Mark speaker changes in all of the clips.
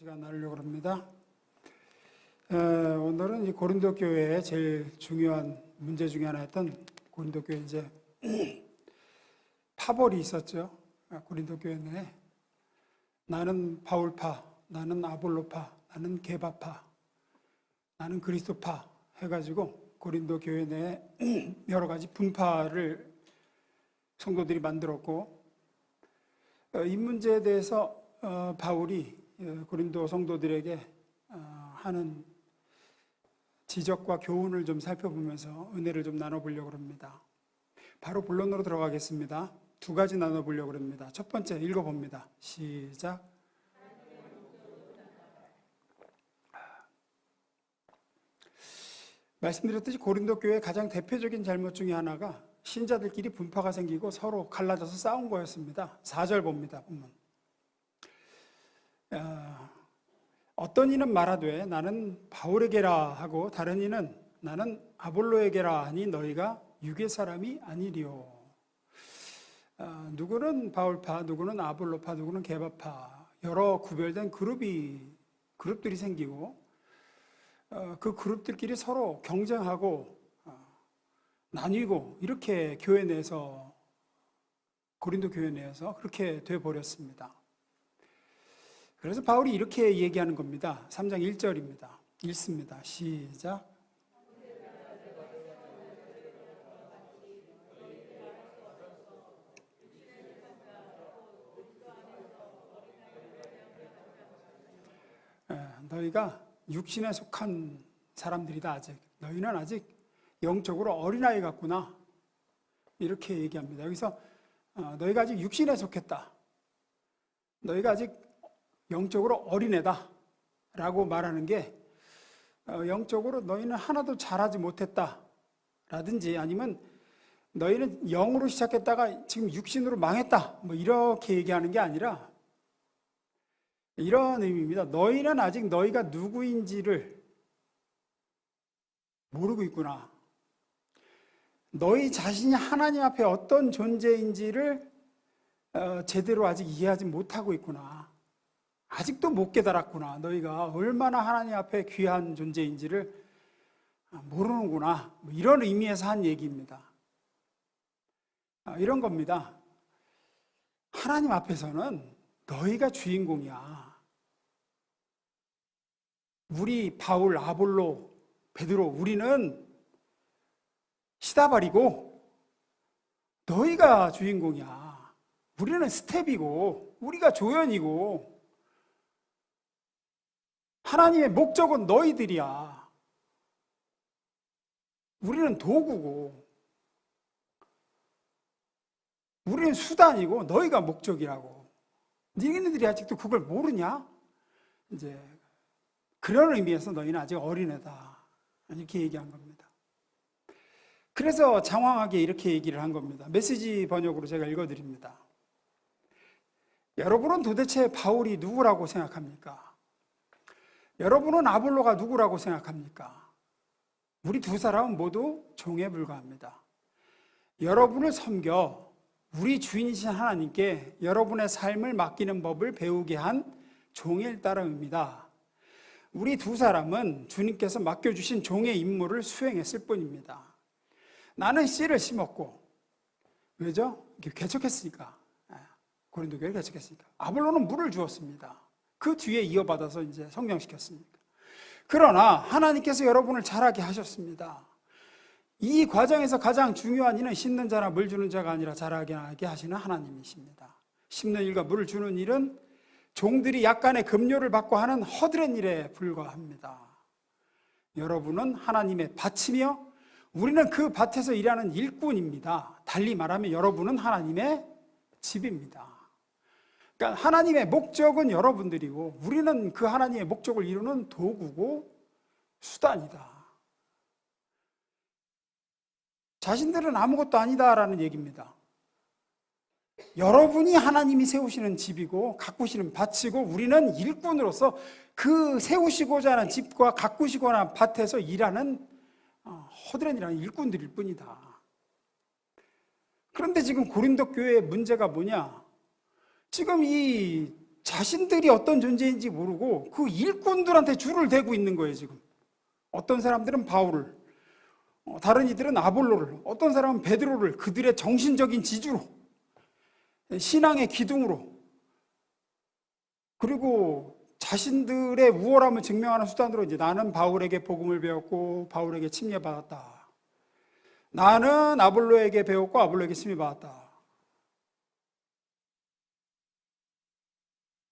Speaker 1: 시간 나누려고 합니다. 오늘은 이 고린도 교회의 제일 중요한 문제 중에 하나였던 고린도 교회 이제 파벌이 있었죠. 고린도 교회 내에 나는 바울파, 나는 아볼로파, 나는 게바파, 나는 그리스도파 해가지고 고린도 교회 내에 여러 가지 분파를 성도들이 만들었고, 이 문제에 대해서 바울이 고린도 성도들에게 하는 지적과 교훈을 좀 살펴보면서 은혜를 좀 나눠보려고 합니다. 바로 본론으로 들어가겠습니다. 두 가지 나눠보려고 합니다. 첫 번째 읽어봅니다. 시작. 말씀드렸듯이 고린도 교회의 가장 대표적인 잘못 중에 하나가 신자들끼리 분파가 생기고 서로 갈라져서 싸운 거였습니다. 4절 봅니다. 보면 어떤 이는 말하되 나는 바울에게라 하고 다른 이는 나는 아볼로에게라 하니 너희가 육의 사람이 아니리요. 누구는 바울파, 누구는 아볼로파, 누구는 게바파, 여러 구별된 그룹들이 생기고 그 그룹들끼리 서로 경쟁하고 나뉘고 이렇게 교회 내에서, 고린도 교회 내에서 그렇게 돼버렸습니다. 그래서 바울이 이렇게 얘기하는 겁니다. 3장 1절입니다. 읽습니다. 시작. 너희가 육신에 속한 사람들이다. 아직 너희는 아직 영적으로 어린아이 같구나, 이렇게 얘기합니다. 여기서 너희가 아직 육신에 속했다, 너희가 아직 영적으로 어린애다 라고 말하는 게 영적으로 너희는 하나도 잘하지 못했다 라든지, 아니면 너희는 영으로 시작했다가 지금 육신으로 망했다, 뭐 이렇게 얘기하는 게 아니라 이런 의미입니다. 너희는 아직 너희가 누구인지를 모르고 있구나. 너희 자신이 하나님 앞에 어떤 존재인지를 제대로 아직 이해하지 못하고 있구나. 아직도 못 깨달았구나. 너희가 얼마나 하나님 앞에 귀한 존재인지를 모르는구나. 뭐 이런 의미에서 한 얘기입니다. 이런 겁니다. 하나님 앞에서는 너희가 주인공이야. 우리 바울, 아볼로, 베드로, 우리는 시다발이고 너희가 주인공이야. 우리는 스텝이고 우리가 조연이고 하나님의 목적은 너희들이야. 우리는 도구고 우리는 수단이고 너희가 목적이라고. 너희들이 아직도 그걸 모르냐? 이제 그런 의미에서 너희는 아직 어린애다, 이렇게 얘기한 겁니다. 그래서 장황하게 이렇게 얘기를 한 겁니다. 메시지 번역으로 제가 읽어드립니다. 여러분은 도대체 바울이 누구라고 생각합니까? 여러분은 아볼로가 누구라고 생각합니까? 우리 두 사람은 모두 종에 불과합니다. 여러분을 섬겨 우리 주인이신 하나님께 여러분의 삶을 맡기는 법을 배우게 한 종일 따름입니다. 우리 두 사람은 주님께서 맡겨주신 종의 임무를 수행했을 뿐입니다. 나는 씨를 심었고, 왜죠? 개척했으니까, 고린도 교회를 개척했으니까. 아볼로는 물을 주었습니다. 그 뒤에 이어받아서 이제 성장시켰으니까. 그러나 하나님께서 여러분을 자라게 하셨습니다. 이 과정에서 가장 중요한 이는 심는 자나 물 주는 자가 아니라 자라게 하시는 하나님이십니다. 심는 일과 물을 주는 일은 종들이 약간의 급료를 받고 하는 허드렛 일에 불과합니다. 여러분은 하나님의 밭이며 우리는 그 밭에서 일하는 일꾼입니다. 달리 말하면 여러분은 하나님의 집입니다. 그러니까 하나님의 목적은 여러분들이고 우리는 그 하나님의 목적을 이루는 도구고 수단이다. 자신들은 아무것도 아니다라는 얘기입니다. 여러분이 하나님이 세우시는 집이고 가꾸시는 밭이고 우리는 일꾼으로서 그 세우시고자 하는 집과 가꾸시고자 하는 밭에서 일하는 허드렛이라는 일꾼들일 뿐이다. 그런데 지금 고린도 교회의 문제가 뭐냐? 지금 이 자신들이 어떤 존재인지 모르고 그 일꾼들한테 줄을 대고 있는 거예요, 지금. 어떤 사람들은 바울을, 다른 이들은 아볼로를, 어떤 사람은 베드로를 그들의 정신적인 지주로, 신앙의 기둥으로, 그리고 자신들의 우월함을 증명하는 수단으로 이제 나는 바울에게 복음을 배웠고 바울에게 침례받았다. 나는 아볼로에게 배웠고 아볼로에게 침례받았다.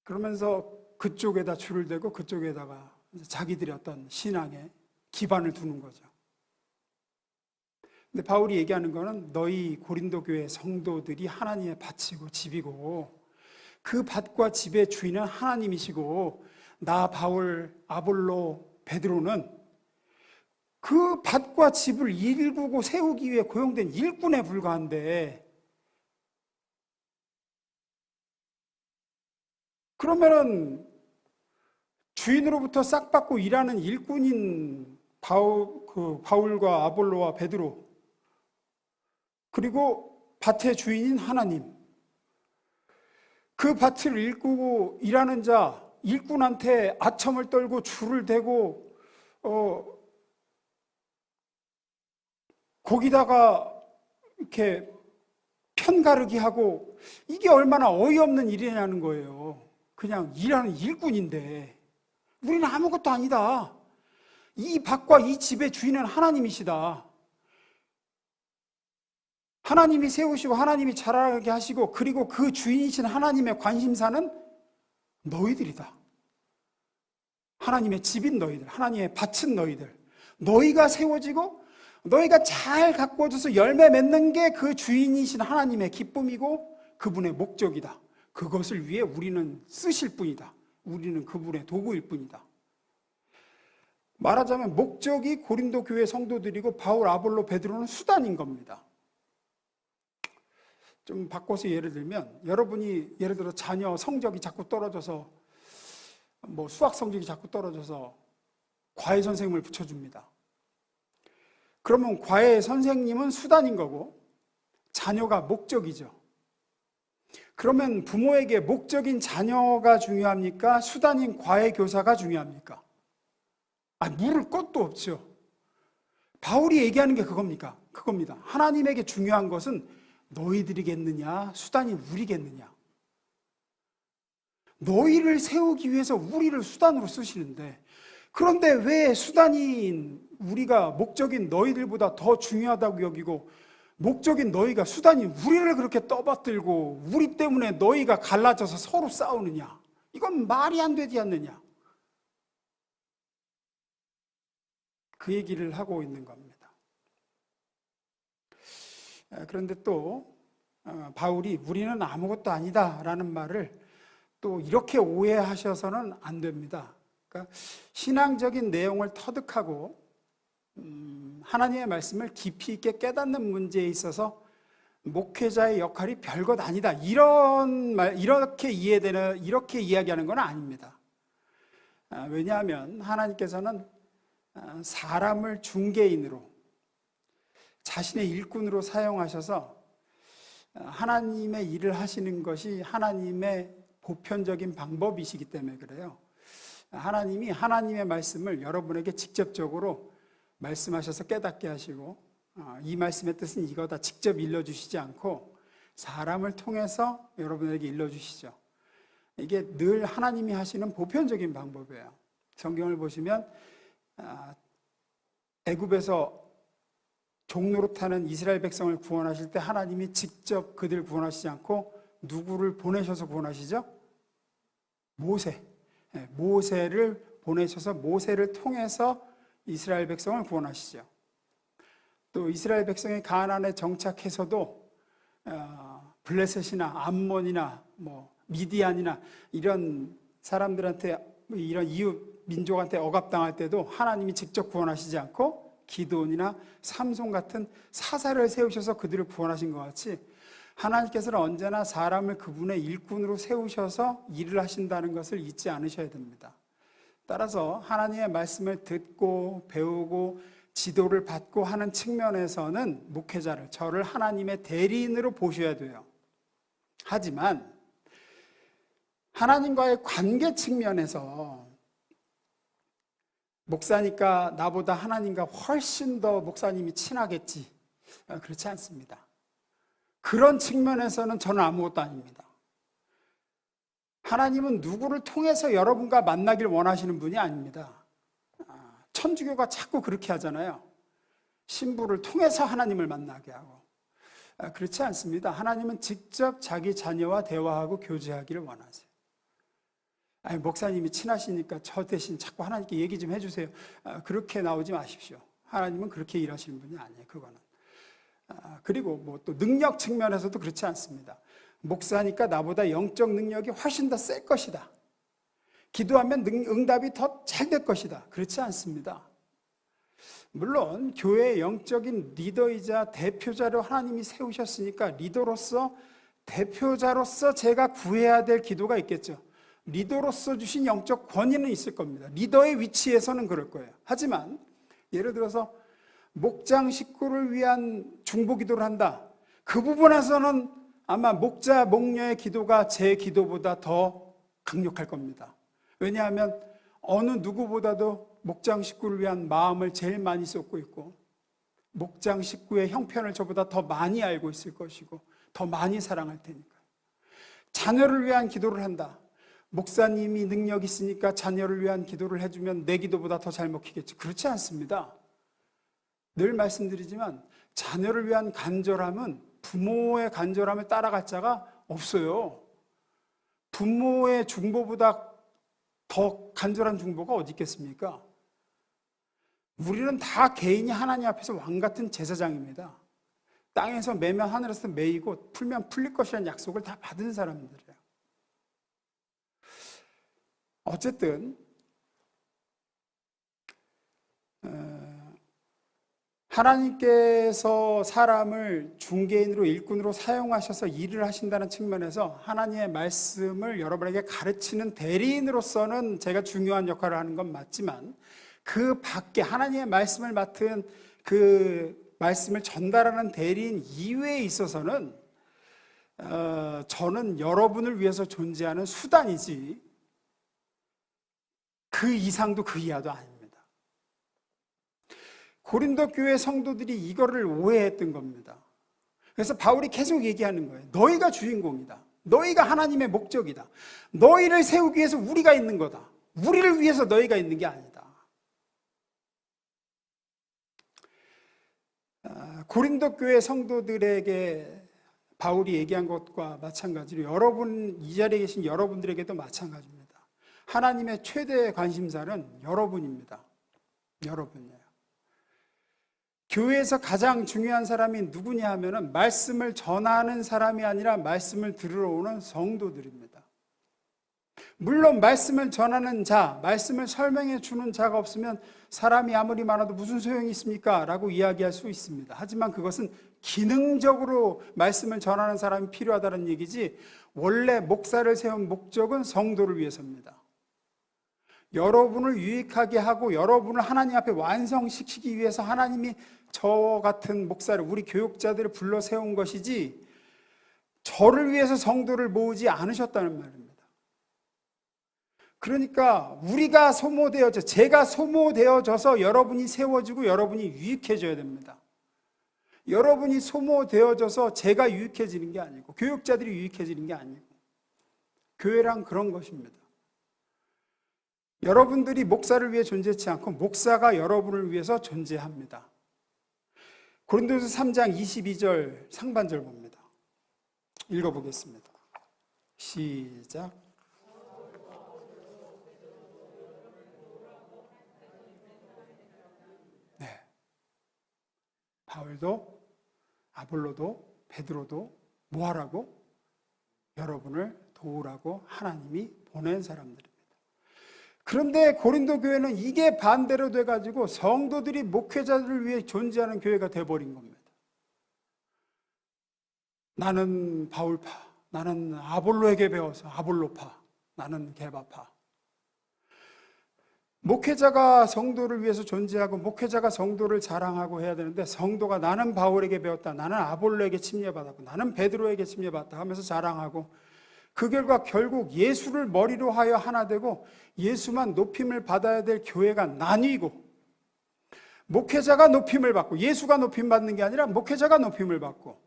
Speaker 1: 그러면서 그쪽에다 줄을 대고 그쪽에다가 자기들의 어떤 신앙의 기반을 두는 거죠. 근데 바울이 얘기하는 거는 너희 고린도 교회 성도들이 하나님의 밭이고 집이고 그 밭과 집의 주인은 하나님이시고 나 바울, 아볼로, 베드로는 그 밭과 집을 일구고 세우기 위해 고용된 일꾼에 불과한데 그러면은 주인으로부터 싹 받고 일하는 일꾼인 바울과 아볼로와 베드로 그리고 밭의 주인인 하나님 그 밭을 일구고 일하는 자 일꾼한테 아첨을 떨고 줄을 대고 거기다가 이렇게 편가르기 하고 이게 얼마나 어이없는 일이냐는 거예요. 그냥 일하는 일꾼인데 우리는 아무것도 아니다. 이 밭과 이 집의 주인은 하나님이시다. 하나님이 세우시고 하나님이 자라게 하시고 그리고 그 주인이신 하나님의 관심사는 너희들이다. 하나님의 집인 너희들, 하나님의 밭은 너희들. 너희가 세워지고 너희가 잘 가꾸어져서 열매 맺는 게 그 주인이신 하나님의 기쁨이고 그분의 목적이다. 그것을 위해 우리는 쓰실 뿐이다. 우리는 그분의 도구일 뿐이다. 말하자면 목적이 고린도 교회 성도들이고 바울, 아볼로, 베드로는 수단인 겁니다. 좀 바꿔서 예를 들면 여러분이 예를 들어 자녀 성적이 자꾸 떨어져서 수학 성적이 자꾸 떨어져서 과외 선생님을 붙여줍니다. 그러면 과외 선생님은 수단인 거고 자녀가 목적이죠. 그러면 부모에게 목적인 자녀가 중요합니까? 수단인 과외 교사가 중요합니까? 물을 것도 없죠. 바울이 얘기하는 게 그겁니까? 그겁니다. 하나님에게 중요한 것은 너희들이겠느냐, 수단인 우리겠느냐. 너희를 세우기 위해서 우리를 수단으로 쓰시는데 그런데 왜 수단인 우리가 목적인 너희들보다 더 중요하다고 여기고 목적인 너희가 수단인 우리를 그렇게 떠받들고 우리 때문에 너희가 갈라져서 서로 싸우느냐. 이건 말이 안 되지 않느냐. 그 얘기를 하고 있는 겁니다. 그런데 또 바울이 우리는 아무것도 아니다 라는 말을 또 이렇게 오해하셔서는 안 됩니다. 그러니까 신앙적인 내용을 터득하고 하나님의 말씀을 깊이 있게 깨닫는 문제에 있어서 목회자의 역할이 별것 아니다. 이렇게 이야기하는 건 아닙니다. 왜냐하면 하나님께서는 사람을 중개인으로 자신의 일꾼으로 사용하셔서 하나님의 일을 하시는 것이 하나님의 보편적인 방법이시기 때문에 그래요. 하나님이 하나님의 말씀을 여러분에게 직접적으로 말씀하셔서 깨닫게 하시고 이 말씀의 뜻은 이거다 직접 일러주시지 않고 사람을 통해서 여러분에게 일러주시죠. 이게 늘 하나님이 하시는 보편적인 방법이에요. 성경을 보시면 애굽에서 종노릇하는 이스라엘 백성을 구원하실 때 하나님이 직접 그들 구원하시지 않고 누구를 보내셔서 구원하시죠? 모세를 보내셔서 모세를 통해서 이스라엘 백성을 구원하시죠. 또 이스라엘 백성이 가나안에 정착해서도 블레셋이나 암몬이나 미디안이나 이런 사람들한테 이런 이웃 민족한테 억압당할 때도 하나님이 직접 구원하시지 않고 기드온이나 삼손 같은 사사를 세우셔서 그들을 구원하신 것 같이 하나님께서는 언제나 사람을 그분의 일꾼으로 세우셔서 일을 하신다는 것을 잊지 않으셔야 됩니다. 따라서 하나님의 말씀을 듣고 배우고 지도를 받고 하는 측면에서는 목회자를 저를 하나님의 대리인으로 보셔야 돼요. 하지만 하나님과의 관계 측면에서 목사니까 나보다 하나님과 훨씬 더 목사님이 친하겠지, 그렇지 않습니다. 그런 측면에서는 저는 아무것도 아닙니다. 하나님은 누구를 통해서 여러분과 만나길 원하시는 분이 아닙니다. 천주교가 자꾸 그렇게 하잖아요. 신부를 통해서 하나님을 만나게 하고. 그렇지 않습니다. 하나님은 직접 자기 자녀와 대화하고 교제하기를 원하세요. 아니, 목사님이 친하시니까 저 대신 자꾸 하나님께 얘기 좀 해주세요. 그렇게 나오지 마십시오. 하나님은 그렇게 일하시는 분이 아니에요. 그거는. 그리고 뭐 또 능력 측면에서도 그렇지 않습니다. 목사니까 나보다 영적 능력이 훨씬 더 셀 것이다. 기도하면 응답이 더 잘 될 것이다. 그렇지 않습니다. 물론 교회의 영적인 리더이자 대표자로 하나님이 세우셨으니까 리더로서, 대표자로서 제가 구해야 될 기도가 있겠죠. 리더로서 주신 영적 권위는 있을 겁니다. 리더의 위치에서는 그럴 거예요. 하지만 예를 들어서 목장 식구를 위한 중보 기도를 한다. 그 부분에서는 아마 목자, 목녀의 기도가 제 기도보다 더 강력할 겁니다. 왜냐하면 어느 누구보다도 목장 식구를 위한 마음을 제일 많이 쏟고 있고, 목장 식구의 형편을 저보다 더 많이 알고 있을 것이고, 더 많이 사랑할 테니까요. 자녀를 위한 기도를 한다. 목사님이 능력 있으니까 자녀를 위한 기도를 해주면 내 기도보다 더 잘 먹히겠죠. 그렇지 않습니다. 늘 말씀드리지만 자녀를 위한 간절함은 부모의 간절함을 따라갈 자가 없어요. 부모의 중보보다 더 간절한 중보가 어디 있겠습니까? 우리는 다 개인이 하나님 앞에서 왕같은 제사장입니다. 땅에서 매면 하늘에서 매이고 풀면 풀릴 것이라는 약속을 다 받은 사람들이에요. 어쨌든 하나님께서 사람을 중개인으로, 일꾼으로 사용하셔서 일을 하신다는 측면에서 하나님의 말씀을 여러분에게 가르치는 대리인으로서는 제가 중요한 역할을 하는 건 맞지만, 그 밖에 하나님의 말씀을 맡은, 그 말씀을 전달하는 대리인 이외에 있어서는 저는 여러분을 위해서 존재하는 수단이지 그 이상도 그 이하도 아닙니다. 고린도 교회 성도들이 이거를 오해했던 겁니다. 그래서 바울이 계속 얘기하는 거예요. 너희가 주인공이다. 너희가 하나님의 목적이다. 너희를 세우기 위해서 우리가 있는 거다. 우리를 위해서 너희가 있는 게 아니다. 고린도 교회 성도들에게 바울이 얘기한 것과 마찬가지로 이 자리에 계신 여러분들에게도 마찬가지입니다. 하나님의 최대 관심사는 여러분입니다. 여러분이에요. 교회에서 가장 중요한 사람이 누구냐 하면은 말씀을 전하는 사람이 아니라 말씀을 들으러 오는 성도들입니다. 물론 말씀을 전하는 자, 말씀을 설명해 주는 자가 없으면 사람이 아무리 많아도 무슨 소용이 있습니까? 라고 이야기할 수 있습니다. 하지만 그것은 기능적으로 말씀을 전하는 사람이 필요하다는 얘기지, 원래 목사를 세운 목적은 성도를 위해서입니다. 여러분을 유익하게 하고 여러분을 하나님 앞에 완성시키기 위해서 하나님이 저 같은 목사를, 우리 교육자들을 불러 세운 것이지 저를 위해서 성도를 모으지 않으셨다는 말입니다. 그러니까 우리가 소모되어져, 제가 소모되어져서 여러분이 세워지고 여러분이 유익해져야 됩니다. 여러분이 소모되어져서 제가 유익해지는 게 아니고 교육자들이 유익해지는 게 아니고, 교회란 그런 것입니다. 여러분들이 목사를 위해 존재치 않고 목사가 여러분을 위해서 존재합니다. 고린도서 3장 22절 상반절 봅니다. 읽어보겠습니다. 시작. 네. 바울도 아볼로도 베드로도 뭐하라고? 여러분을 도우라고 하나님이 보낸 사람들입니다. 그런데 고린도 교회는 이게 반대로 돼가지고 성도들이 목회자들을 위해 존재하는 교회가 돼버린 겁니다. 나는 바울파, 나는 아볼로에게 배워서 아볼로파, 나는 게바파. 목회자가 성도를 위해서 존재하고 목회자가 성도를 자랑하고 해야 되는데, 성도가 나는 바울에게 배웠다, 나는 아볼로에게 침례받았고 나는 베드로에게 침례받았다 하면서 자랑하고, 그 결과 결국 예수를 머리로 하여 하나 되고 예수만 높임을 받아야 될 교회가 나뉘고, 목회자가 높임을 받고 예수가 높임 받는 게 아니라 목회자가 높임을 받고,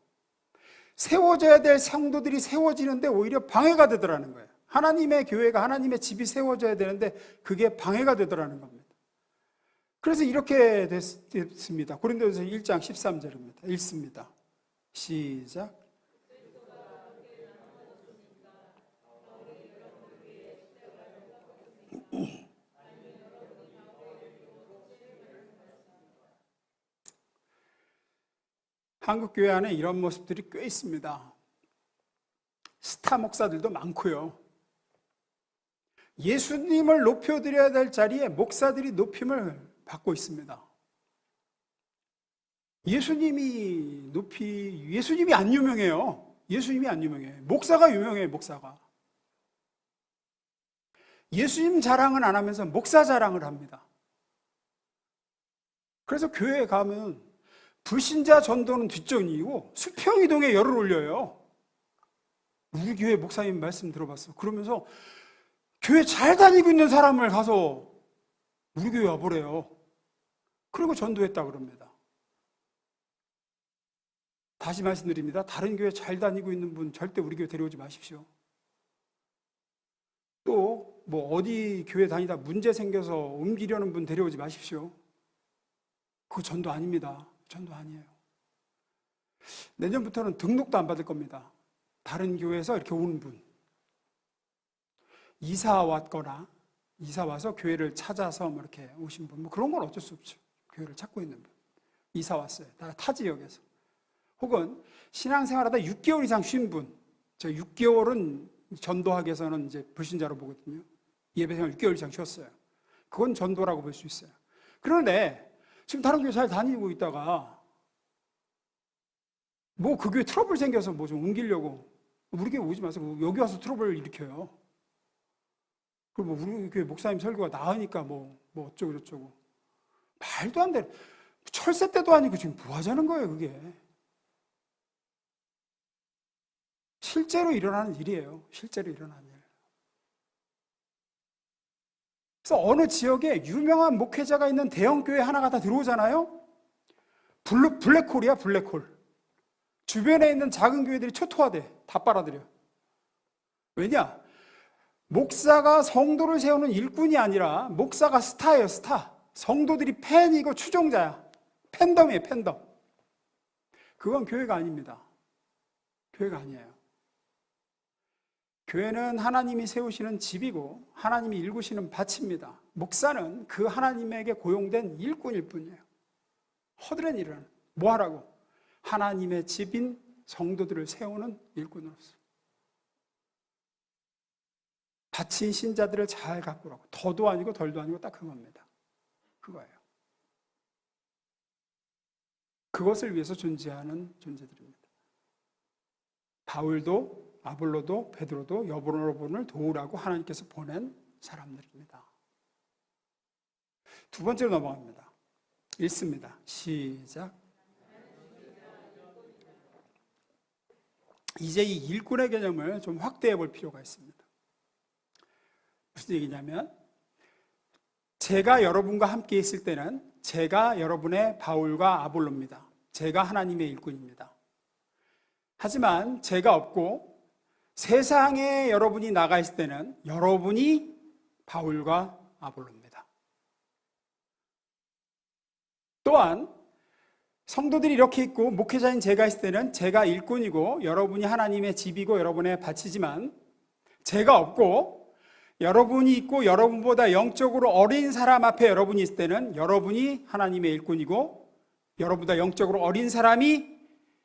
Speaker 1: 세워져야 될 성도들이 세워지는데 오히려 방해가 되더라는 거예요. 하나님의 교회가, 하나님의 집이 세워져야 되는데 그게 방해가 되더라는 겁니다. 그래서 이렇게 됐습니다. 고린도전서 1장 13절입니다. 읽습니다. 시작. 한국 교회 안에 이런 모습들이 꽤 있습니다. 스타 목사들도 많고요. 예수님을 높여드려야 될 자리에 목사들이 높임을 받고 있습니다. 예수님이 안 유명해요. 예수님이 안 유명해요. 목사가 유명해요, 목사가. 예수님 자랑은 안 하면서 목사 자랑을 합니다. 그래서 교회에 가면 불신자 전도는 뒷전이고 수평이동에 열을 올려요. 우리 교회 목사님 말씀 들어봤어. 그러면서 교회 잘 다니고 있는 사람을 가서 우리 교회 와보래요. 그리고 전도했다 그럽니다. 다시 말씀드립니다. 다른 교회 잘 다니고 있는 분 절대 우리 교회 데려오지 마십시오. 또 뭐 어디 교회 다니다 문제 생겨서 옮기려는 분 데려오지 마십시오. 그거 전도 아닙니다. 전도 아니에요. 내년부터는 등록도 안 받을 겁니다. 다른 교회에서 이렇게 오는 분, 이사 왔거나 이사 와서 교회를 찾아서 뭐 이렇게 오신 분, 뭐 그런 건 어쩔 수 없죠. 교회를 찾고 있는 분, 이사 왔어요. 타 지역에서. 혹은 신앙생활하다 6개월 이상 쉰 분, 저 6개월은 전도학에서는 이제 불신자로 보거든요. 예배생활 6개월 이상 쉬었어요. 그건 전도라고 볼 수 있어요. 그런데 지금 다른 교회 잘 다니고 있다가 뭐 그 교회 트러블 생겨서 뭐 좀 옮기려고, 우리 교회 오지 마세요. 여기 와서 트러블을 일으켜요. 그리고 뭐 우리 교회 목사님 설교가 나으니까 뭐 어쩌고 저쩌고. 말도 안 돼. 철새 때도 아니고 지금 뭐 하자는 거예요, 그게. 실제로 일어나는 일이에요. 실제로 일어나는 일. 그래서 어느 지역에 유명한 목회자가 있는 대형 교회 하나가 다 들어오잖아요. 블랙홀이야, 블랙홀. 주변에 있는 작은 교회들이 초토화돼. 다 빨아들여. 왜냐? 목사가 성도를 세우는 일꾼이 아니라 목사가 스타예요, 스타. 성도들이 팬이고 추종자야. 팬덤이에요, 팬덤. 그건 교회가 아닙니다. 교회가 아니에요. 교회는 하나님이 세우시는 집이고 하나님이 일구시는 밭입니다. 목사는 그 하나님에게 고용된 일꾼일 뿐이에요. 허드렛 일은 뭐 하라고? 하나님의 집인 성도들을 세우는 일꾼으로서. 밭인 신자들을 잘 가꾸라고. 더도 아니고 덜도 아니고 딱 그겁니다. 그거예요. 그것을 위해서 존재하는 존재들입니다. 바울도 아볼로도 베드로도 여러분을 도우라고 하나님께서 보낸 사람들입니다. 두 번째로 넘어갑니다. 읽습니다. 시작. 이제 이 일꾼의 개념을 좀 확대해 볼 필요가 있습니다. 무슨 얘기냐면, 제가 여러분과 함께 있을 때는 제가 여러분의 바울과 아볼로입니다. 제가 하나님의 일꾼입니다. 하지만 제가 없고 세상에 여러분이 나가 있을 때는 여러분이 바울과 아볼로입니다. 또한 성도들이 이렇게 있고 목회자인 제가 있을 때는 제가 일꾼이고 여러분이 하나님의 집이고 여러분의 밭이지만, 제가 없고 여러분이 있고 여러분보다 영적으로 어린 사람 앞에 여러분이 있을 때는 여러분이 하나님의 일꾼이고 여러분보다 영적으로 어린 사람이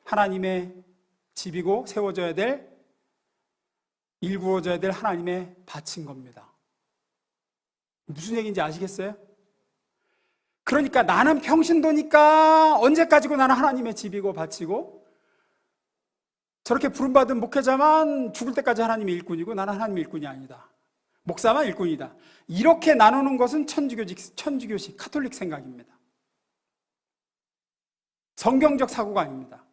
Speaker 1: 하나님의 집이고 세워져야 될, 일구어져야 될 하나님의 밭인 겁니다. 무슨 얘기인지 아시겠어요? 그러니까 나는 평신도니까 언제까지고 나는 하나님의 집이고 밭이고, 저렇게 부름받은 목회자만 죽을 때까지 하나님의 일꾼이고 나는 하나님의 일꾼이 아니다. 목사만 일꾼이다. 이렇게 나누는 것은 천주교식 카톨릭 생각입니다. 성경적 사고가 아닙니다.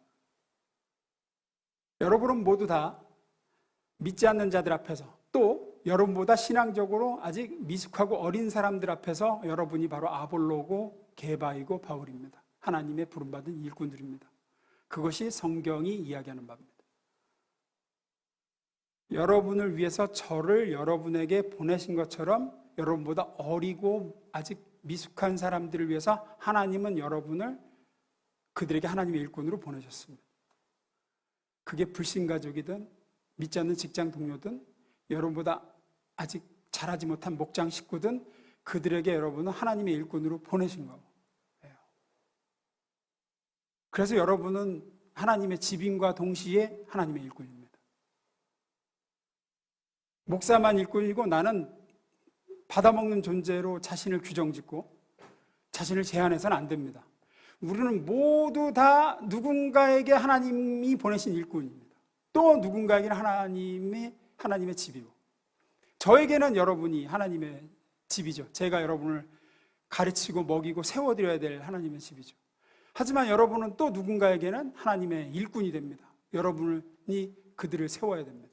Speaker 1: 여러분은 모두 다 믿지 않는 자들 앞에서, 또 여러분보다 신앙적으로 아직 미숙하고 어린 사람들 앞에서 여러분이 바로 아볼로고 게바이고 바울입니다. 하나님의 부름받은 일꾼들입니다. 그것이 성경이 이야기하는 바입니다. 여러분을 위해서 저를 여러분에게 보내신 것처럼 여러분보다 어리고 아직 미숙한 사람들을 위해서 하나님은 여러분을 그들에게 하나님의 일꾼으로 보내셨습니다. 그게 불신가족이든 믿지 않는 직장 동료든 여러분보다 아직 자라지 못한 목장 식구든 그들에게 여러분은 하나님의 일꾼으로 보내신 거예요. 그래서 여러분은 하나님의 집인과 동시에 하나님의 일꾼입니다. 목사만 일꾼이고 나는 받아먹는 존재로 자신을 규정짓고 자신을 제한해서는 안 됩니다. 우리는 모두 다 누군가에게 하나님이 보내신 일꾼입니다. 또 누군가에게는 하나님의 집이고, 저에게는 여러분이 하나님의 집이죠. 제가 여러분을 가르치고 먹이고 세워드려야 될 하나님의 집이죠. 하지만 여러분은 또 누군가에게는 하나님의 일꾼이 됩니다. 여러분이 그들을 세워야 됩니다.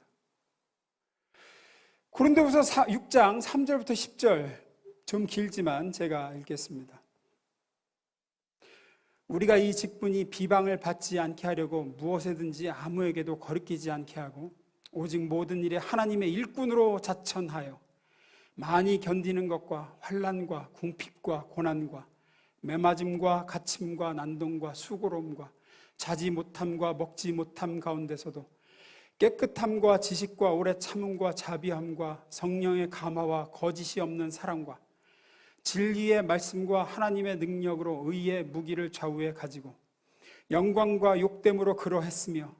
Speaker 1: 고린도후서 6장 3절부터 10절, 좀 길지만 제가 읽겠습니다. 우리가 이 직분이 비방을 받지 않게 하려고 무엇에든지 아무에게도 거리끼지 않게 하고 오직 모든 일에 하나님의 일꾼으로 자천하여 많이 견디는 것과 환난과 궁핍과 고난과 매맞음과 갇힘과 난동과 수고로움과 자지 못함과 먹지 못함 가운데서도 깨끗함과 지식과 오래 참음과 자비함과 성령의 감화와 거짓이 없는 사랑과 진리의 말씀과 하나님의 능력으로 의의 무기를 좌우에 가지고 영광과 욕됨으로 그러했으며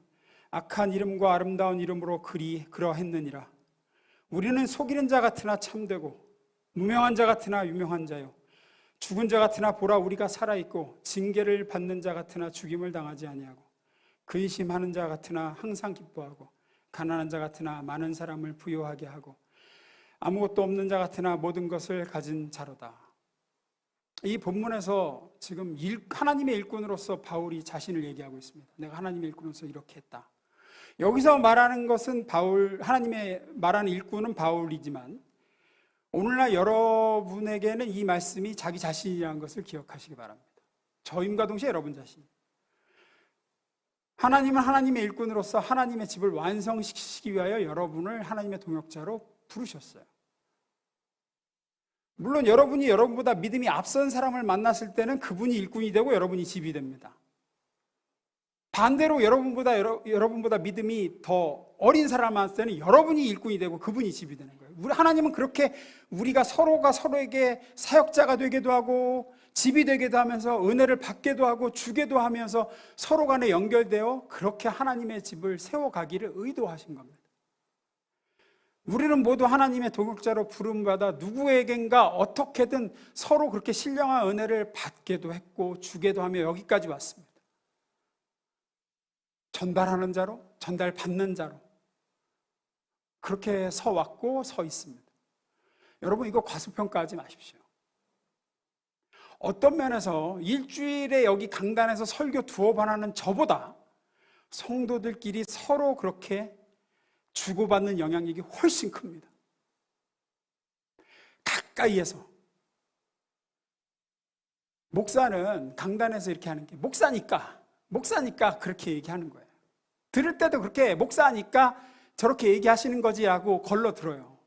Speaker 1: 악한 이름과 아름다운 이름으로 그러했느니라. 우리는 속이는 자 같으나 참되고 무명한 자 같으나 유명한 자요 죽은 자 같으나 보라 우리가 살아있고 징계를 받는 자 같으나 죽임을 당하지 아니하고 근심하는 자 같으나 항상 기뻐하고 가난한 자 같으나 많은 사람을 부유하게 하고 아무것도 없는 자 같으나 모든 것을 가진 자로다. 이 본문에서 지금 하나님의 일꾼으로서 바울이 자신을 얘기하고 있습니다. 내가 하나님의 일꾼으로서 이렇게 했다. 여기서 말하는 것은 하나님의 말하는 일꾼은 바울이지만 오늘날 여러분에게는 이 말씀이 자기 자신이라는 것을 기억하시기 바랍니다. 저임과 동시에 여러분 자신. 하나님은 하나님의 일꾼으로서 하나님의 집을 완성시키기 위하여 여러분을 하나님의 동역자로 부르셨어요. 물론 여러분이 여러분보다 믿음이 앞선 사람을 만났을 때는 그분이 일꾼이 되고 여러분이 집이 됩니다. 반대로 여러분보다 믿음이 더 어린 사람을 만났을 때는 여러분이 일꾼이 되고 그분이 집이 되는 거예요. 하나님은 그렇게 우리가 서로가 서로에게 사역자가 되기도 하고 집이 되기도 하면서 은혜를 받기도 하고 주기도 하면서 서로 간에 연결되어 그렇게 하나님의 집을 세워가기를 의도하신 겁니다. 우리는 모두 하나님의 동역자로 부름받아 누구에겐가 어떻게든 서로 그렇게 신령한 은혜를 받기도 했고 주기도 하며 여기까지 왔습니다. 전달하는 자로, 전달받는 자로 그렇게 서 왔고 서 있습니다. 여러분 이거 과소평가하지 마십시오. 어떤 면에서 일주일에 여기 강단에서 설교 두어 번 하는 저보다 성도들끼리 서로 그렇게 주고받는 영향력이 훨씬 큽니다. 가까이에서. 목사는 강단에서 이렇게 하는 게 목사니까 그렇게 얘기하는 거예요. 들을 때도 그렇게 목사니까 저렇게 얘기하시는 거지라고 걸러 들어요.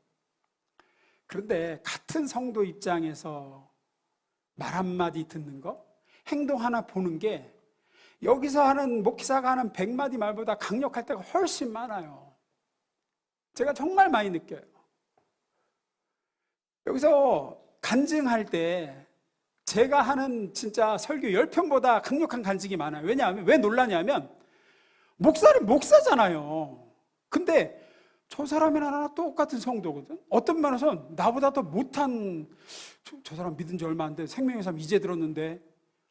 Speaker 1: 그런데 같은 성도 입장에서 말 한마디 듣는 거, 행동 하나 보는 게 여기서 하는 목사가 하는 100마디 말보다 강력할 때가 훨씬 많아요. 제가 정말 많이 느껴요. 여기서 간증할 때 제가 하는 진짜 설교 10편보다 강력한 간증이 많아요. 왜냐하면 왜 놀라냐면 목사는 목사잖아요. 근데 저 사람이랑 나랑 똑같은 성도거든. 어떤 면에서는 나보다 더 못한 저 사람 믿은 지 얼마 안 돼. 생명의 삶 이제 들었는데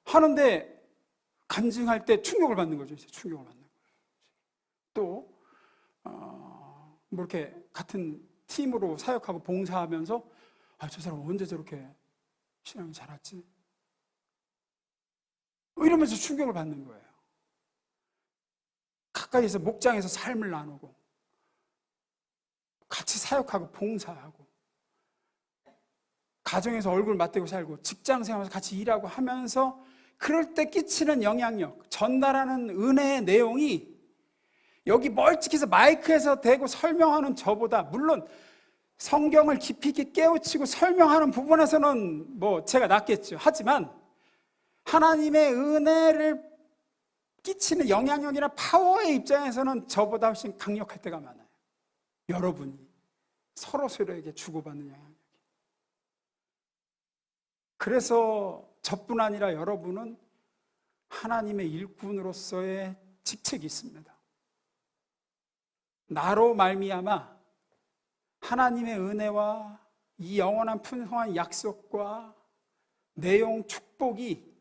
Speaker 1: 하는데 간증할 때 충격을 받는 거죠. 이제 충격을 받는 거예요. 또 뭐 이렇게 같은 팀으로 사역하고 봉사하면서 저 사람 언제 저렇게 신앙이 자랐지? 이러면서 충격을 받는 거예요. 가까이에서 목장에서 삶을 나누고 같이 사역하고 봉사하고 가정에서 얼굴 맞대고 살고 직장 생활에서 같이 일하고 하면서 그럴 때 끼치는 영향력, 전달하는 은혜의 내용이 여기 멀찍이서 마이크에서 대고 설명하는 저보다, 물론 성경을 깊이 있게 깨우치고 설명하는 부분에서는 뭐 제가 낫겠죠. 하지만 하나님의 은혜를 끼치는 영향력이나 파워의 입장에서는 저보다 훨씬 강력할 때가 많아요. 여러분이 서로에게 주고받는 영향력이. 그래서 저뿐 아니라 여러분은 하나님의 일꾼으로서의 직책이 있습니다. 나로 말미암아 하나님의 은혜와 이 영원한 풍성한 약속과 내용, 축복이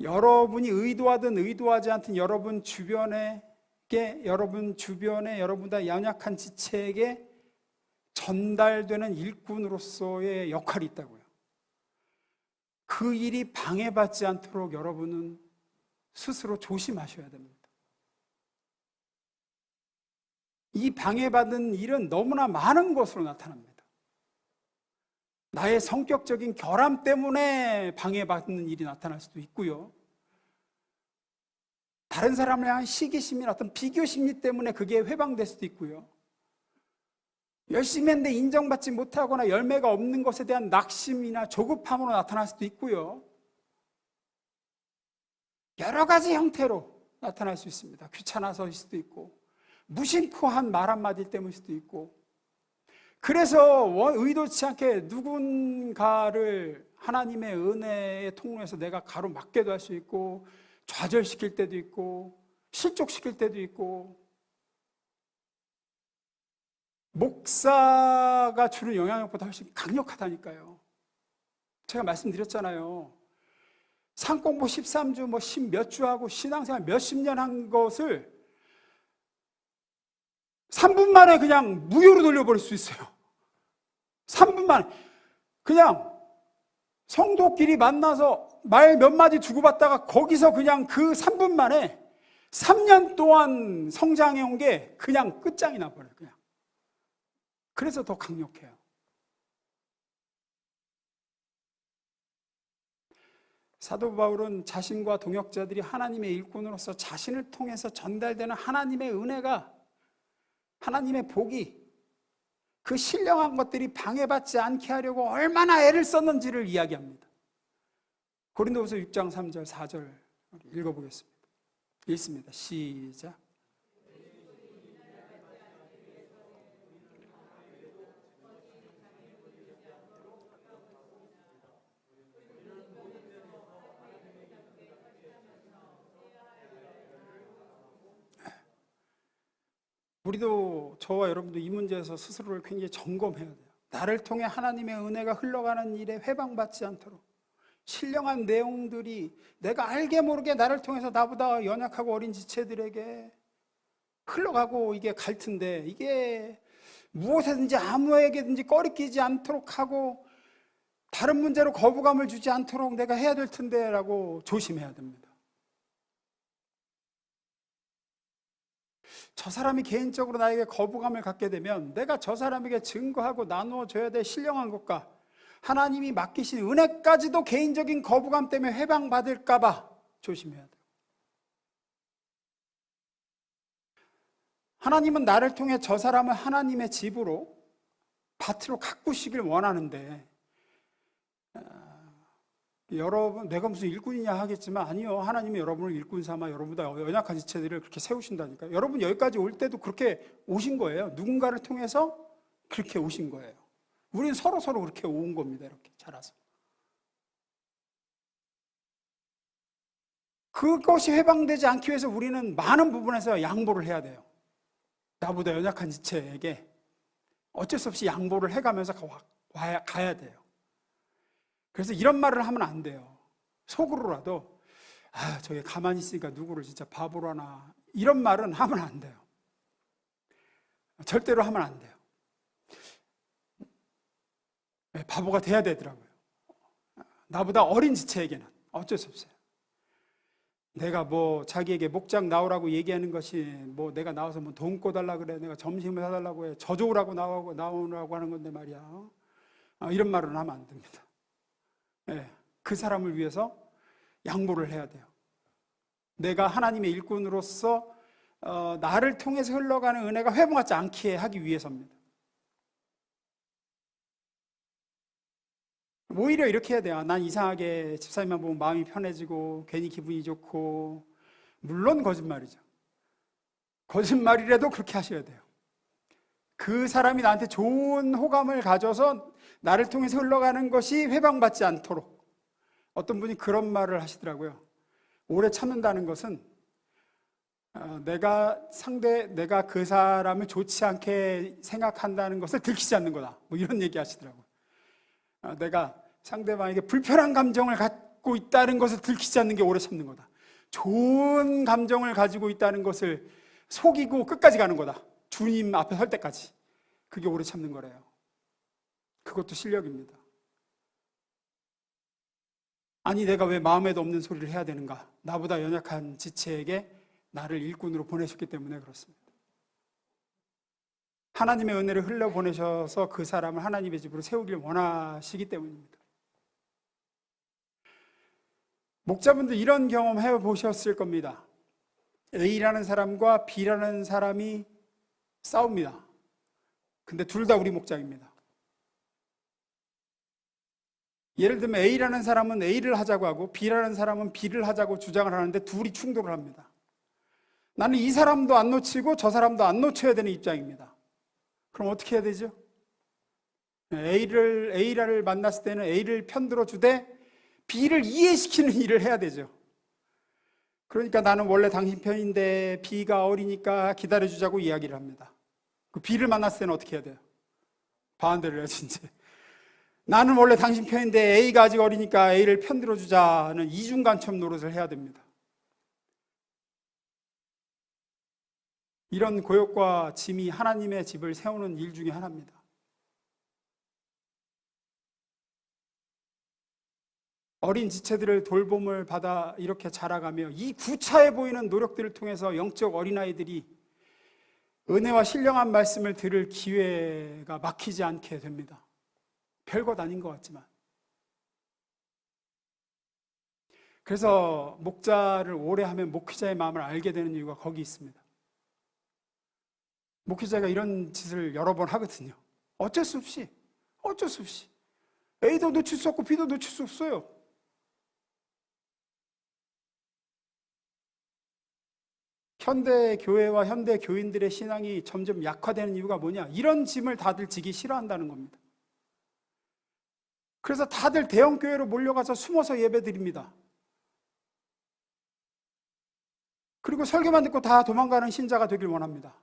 Speaker 1: 여러분이 의도하든 의도하지 않든 여러분 주변에 여러분보다 연약한 지체에게 전달되는 일꾼으로서의 역할이 있다고요. 그 일이 방해받지 않도록 여러분은 스스로 조심하셔야 됩니다. 이 방해받은 일은 너무나 많은 것으로 나타납니다. 나의 성격적인 결함 때문에 방해받는 일이 나타날 수도 있고요. 다른 사람을 향한 시기심이나 어떤 비교 심리 때문에 그게 회방될 수도 있고요. 열심히 했는데 인정받지 못하거나 열매가 없는 것에 대한 낙심이나 조급함으로 나타날 수도 있고요. 여러 가지 형태로 나타날 수 있습니다. 귀찮아서일 수도 있고, 무심코한 말 한마디 때문일 수도 있고, 그래서 의도치 않게 누군가를 하나님의 은혜의 통로에서 내가 가로막게도 할 수 있고, 좌절시킬 때도 있고, 실족시킬 때도 있고, 목사가 주는 영향력보다 훨씬 강력하다니까요. 제가 말씀드렸잖아요. 상공부 13주, 뭐 10몇 주 하고 신앙생활 몇십 년 한 것을 3분 만에 그냥 무효로 돌려버릴 수 있어요. 3분 만에. 그냥 성도끼리 만나서 말 몇 마디 주고받다가 거기서 그냥 그 3분 만에 3년 동안 성장해온 게 그냥 끝장이 나버려요. 그냥. 그래서 더 강력해요. 사도 바울은 자신과 동역자들이 하나님의 일꾼으로서 자신을 통해서 전달되는 하나님의 은혜가, 하나님의 복이, 그 신령한 것들이 방해받지 않게 하려고 얼마나 애를 썼는지를 이야기합니다. 고린도후서 6장 3절 4절 읽어보겠습니다. 읽습니다. 시작. 우리도, 저와 여러분도 이 문제에서 스스로를 굉장히 점검해야 돼요. 나를 통해 하나님의 은혜가 흘러가는 일에 회방받지 않도록 신령한 내용들이 내가 알게 모르게 나를 통해서 나보다 연약하고 어린 지체들에게 흘러가고 이게 갈 텐데, 이게 무엇에든지 아무에게든지 꺼리끼지 않도록 하고 다른 문제로 거부감을 주지 않도록 내가 해야 될 텐데 라고 조심해야 됩니다. 저 사람이 개인적으로 나에게 거부감을 갖게 되면 내가 저 사람에게 증거하고 나누어줘야 될 신령한 것과 하나님이 맡기신 은혜까지도 개인적인 거부감 때문에 해방받을까 봐 조심해야 돼요. 하나님은 나를 통해 저 사람을 하나님의 집으로, 밭으로 가꾸시길 원하는데, 여러분, 내가 무슨 일꾼이냐 하겠지만, 아니요, 하나님이 여러분을 일꾼 삼아 여러분보다 연약한 지체들을 그렇게 세우신다니까요. 여러분 여기까지 올 때도 그렇게 오신 거예요. 누군가를 통해서 그렇게 오신 거예요. 우리는 서로 그렇게 온 겁니다. 이렇게 자라서. 그것이 해방되지 않기 위해서 우리는 많은 부분에서 양보를 해야 돼요. 나보다 연약한 지체에게 어쩔 수 없이 양보를 해가면서 가야 돼요. 그래서 이런 말을 하면 안 돼요. 속으로라도, 저게 가만히 있으니까 누구를 진짜 바보로 하나, 이런 말은 하면 안 돼요. 절대로 하면 안 돼요. 바보가 돼야 되더라고요. 나보다 어린 지체에게는 어쩔 수 없어요. 내가 뭐 자기에게 목장 나오라고 얘기하는 것이 뭐 내가 나와서 뭐 돈 꿔달라 그래, 내가 점심을 사달라고 해, 저조라고 나오라고 하는 건데 말이야. 이런 말은 하면 안 됩니다. 네, 그 사람을 위해서 양보를 해야 돼요. 내가 하나님의 일꾼으로서 나를 통해서 흘러가는 은혜가 회복하지 않게 하기 위해서입니다. 오히려 이렇게 해야 돼요. 난 이상하게 집사님만 보면 마음이 편해지고 괜히 기분이 좋고. 물론 거짓말이죠. 거짓말이라도 그렇게 하셔야 돼요. 그 사람이 나한테 좋은 호감을 가져서 나를 통해서 흘러가는 것이 회방받지 않도록. 어떤 분이 그런 말을 하시더라고요. 오래 참는다는 것은 내가 그 사람을 좋지 않게 생각한다는 것을 들키지 않는 거다. 뭐 이런 얘기 하시더라고요. 내가 상대방에게 불편한 감정을 갖고 있다는 것을 들키지 않는 게 오래 참는 거다. 좋은 감정을 가지고 있다는 것을 속이고 끝까지 가는 거다. 주님 앞에 설 때까지. 그게 오래 참는 거래요. 그것도 실력입니다. 아니, 내가 왜 마음에도 없는 소리를 해야 되는가? 나보다 연약한 지체에게 나를 일꾼으로 보내셨기 때문에 그렇습니다. 하나님의 은혜를 흘려보내셔서 그 사람을 하나님의 집으로 세우길 원하시기 때문입니다. 목자분들 이런 경험 해보셨을 겁니다. A라는 사람과 B라는 사람이 싸웁니다. 근데 둘 다 우리 목장입니다. 예를 들면 A라는 사람은 A를 하자고 하고 B라는 사람은 B를 하자고 주장을 하는데 둘이 충돌을 합니다. 나는 이 사람도 안 놓치고 저 사람도 안 놓쳐야 되는 입장입니다. 그럼 어떻게 해야 되죠? A를 만났을 때는 A를 편들어 주되 B를 이해시키는 일을 해야 되죠. 그러니까 나는 원래 당신 편인데 B가 어리니까 기다려주자고 이야기를 합니다. 그 B를 만났을 때는 어떻게 해야 돼요? 반대를 해야지 이제. 나는 원래 당신 편인데 A가 아직 어리니까 A를 편들어 주자는 이중간첩 노릇을 해야 됩니다. 이런 고역과 짐이 하나님의 집을 세우는 일 중에 하나입니다. 어린 지체들을 돌봄을 받아 이렇게 자라가며 이 구차해 보이는 노력들을 통해서 영적 어린아이들이 은혜와 신령한 말씀을 들을 기회가 막히지 않게 됩니다. 별것 아닌 것 같지만. 그래서 목자를 오래 하면 목회자의 마음을 알게 되는 이유가 거기 있습니다. 목회자가 이런 짓을 여러 번 하거든요. 어쩔 수 없이 A도 놓칠 수 없고 B도 놓칠 수 없어요. 현대 교회와 현대 교인들의 신앙이 점점 약화되는 이유가 뭐냐? 이런 짐을 다들 지기 싫어한다는 겁니다. 그래서 다들 대형 교회로 몰려가서 숨어서 예배드립니다. 그리고 설교만 듣고 다 도망가는 신자가 되길 원합니다.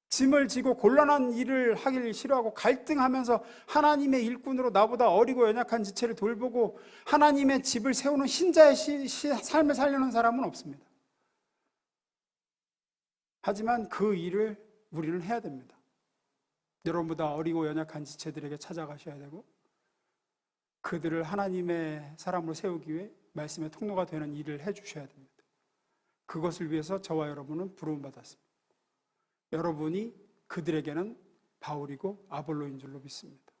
Speaker 1: 짐을 지고 곤란한 일을 하길 싫어하고 갈등하면서 하나님의 일꾼으로 나보다 어리고 연약한 지체를 돌보고 하나님의 집을 세우는 신자의 삶을 살려는 사람은 없습니다. 하지만 그 일을 우리는 해야 됩니다. 여러분보다 어리고 연약한 지체들에게 찾아가셔야 되고 그들을 하나님의 사람으로 세우기 위해 말씀의 통로가 되는 일을 해주셔야 됩니다. 그것을 위해서 저와 여러분은 부름받았습니다. 여러분이 그들에게는 바울이고 아볼로인 줄로 믿습니다.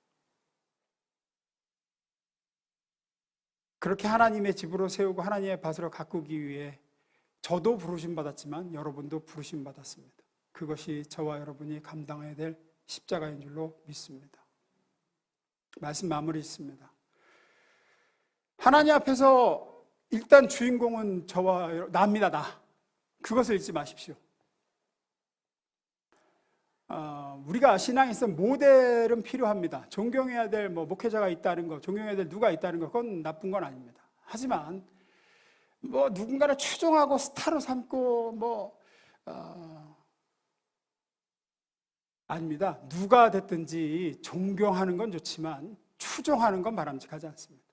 Speaker 1: 그렇게 하나님의 집으로 세우고 하나님의 밭으로 가꾸기 위해 저도 부르심 받았지만 여러분도 부르심 받았습니다. 그것이 저와 여러분이 감당해야 될 십자가인 줄로 믿습니다. 말씀 마무리 있습니다. 하나님 앞에서 일단 주인공은 나입니다. 나. 그것을 잊지 마십시오. 우리가 신앙에서 모델은 필요합니다. 존경해야 될 목회자가 있다는 것, 존경해야 될 누가 있다는 것, 그건 나쁜 건 아닙니다. 하지만 누군가를 추종하고 스타로 삼고 아닙니다. 누가 됐든지 존경하는 건 좋지만 추종하는 건 바람직하지 않습니다.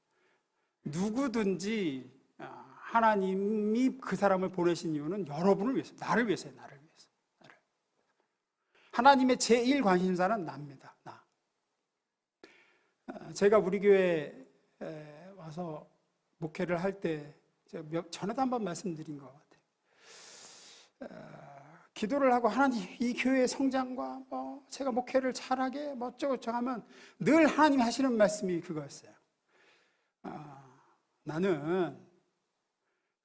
Speaker 1: 누구든지 하나님이 그 사람을 보내신 이유는 여러분을 위해서, 나를 위해서요. 나를 위해서. 하나님의 제1 관심사는 나입니다. 나. 제가 우리 교회에 와서 목회를 할 때 제가 전에도 한번 말씀드린 것 같아요. 기도를 하고 하나님 이 교회의 성장과 제가 목회를 잘하게 어쩌고저쩌고 하면 늘 하나님이 하시는 말씀이 그거였어요. 나는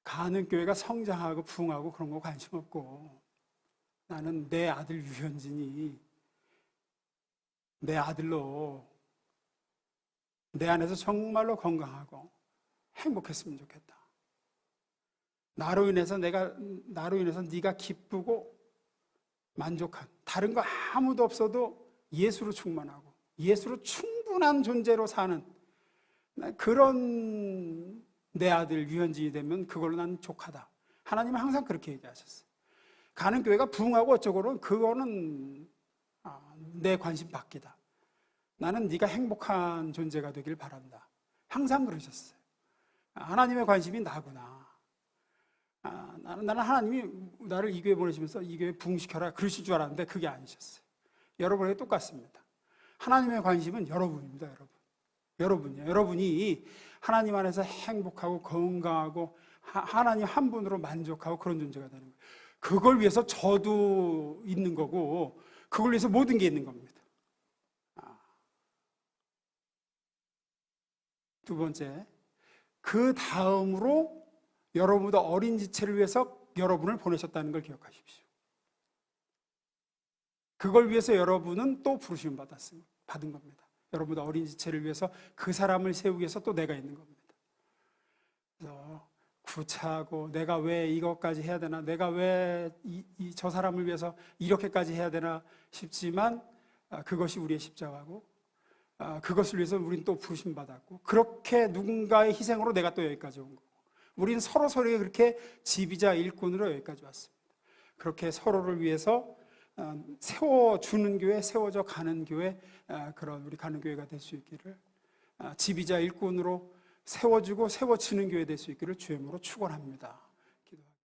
Speaker 1: 가는 교회가 성장하고 부흥하고 그런 거 관심 없고 나는 내 아들 유현진이 내 아들로 내 안에서 정말로 건강하고 행복했으면 좋겠다. 나로 인해서 네가 기쁘고 만족한, 다른 거 아무도 없어도 예수로 충만하고 예수로 충분한 존재로 사는 그런 내 아들 유현진이 되면 그걸로 난 족하다. 하나님은 항상 그렇게 얘기하셨어요. 가는 교회가 부흥하고 어쩌고는 그거는 내 관심 밖이다. 나는 네가 행복한 존재가 되길 바란다. 항상 그러셨어요. 하나님의 관심이 나구나. 나는 하나님이 나를 이 교회 보내시면서 이 교회 부흥시켜라 그러실 줄 알았는데 그게 아니셨어요. 여러분에게 똑같습니다. 하나님의 관심은 여러분입니다. 여러분이에요. 여러분이 하나님 안에서 행복하고 건강하고 하나님 한 분으로 만족하고 그런 존재가 되는 거예요. 그걸 위해서 저도 있는 거고 그걸 위해서 모든 게 있는 겁니다. 두 번째, 그 다음으로 여러분보다 어린 지체를 위해서 여러분을 보내셨다는 걸 기억하십시오. 그걸 위해서 여러분은 또 부르심 받은 겁니다. 여러분보다 어린 지체를 위해서 그 사람을 세우기 위해서 또 내가 있는 겁니다. 그래서 구차하고 내가 왜 이것까지 해야 되나, 내가 왜 저 사람을 위해서 이렇게까지 해야 되나 싶지만 그것이 우리의 십자가고 그것을 위해서 우리는 또 부르심 받았고 그렇게 누군가의 희생으로 내가 또 여기까지 온 거고 우리는 서로에게 그렇게 지비자 일꾼으로 여기까지 왔습니다. 그렇게 서로를 위해서 세워주는 교회, 세워져 가는 교회, 그런 우리 가는 교회가 될 수 있기를, 지비자 일꾼으로 세워주고 세워지는 교회 될 수 있기를 주의 이름으로 축원합니다.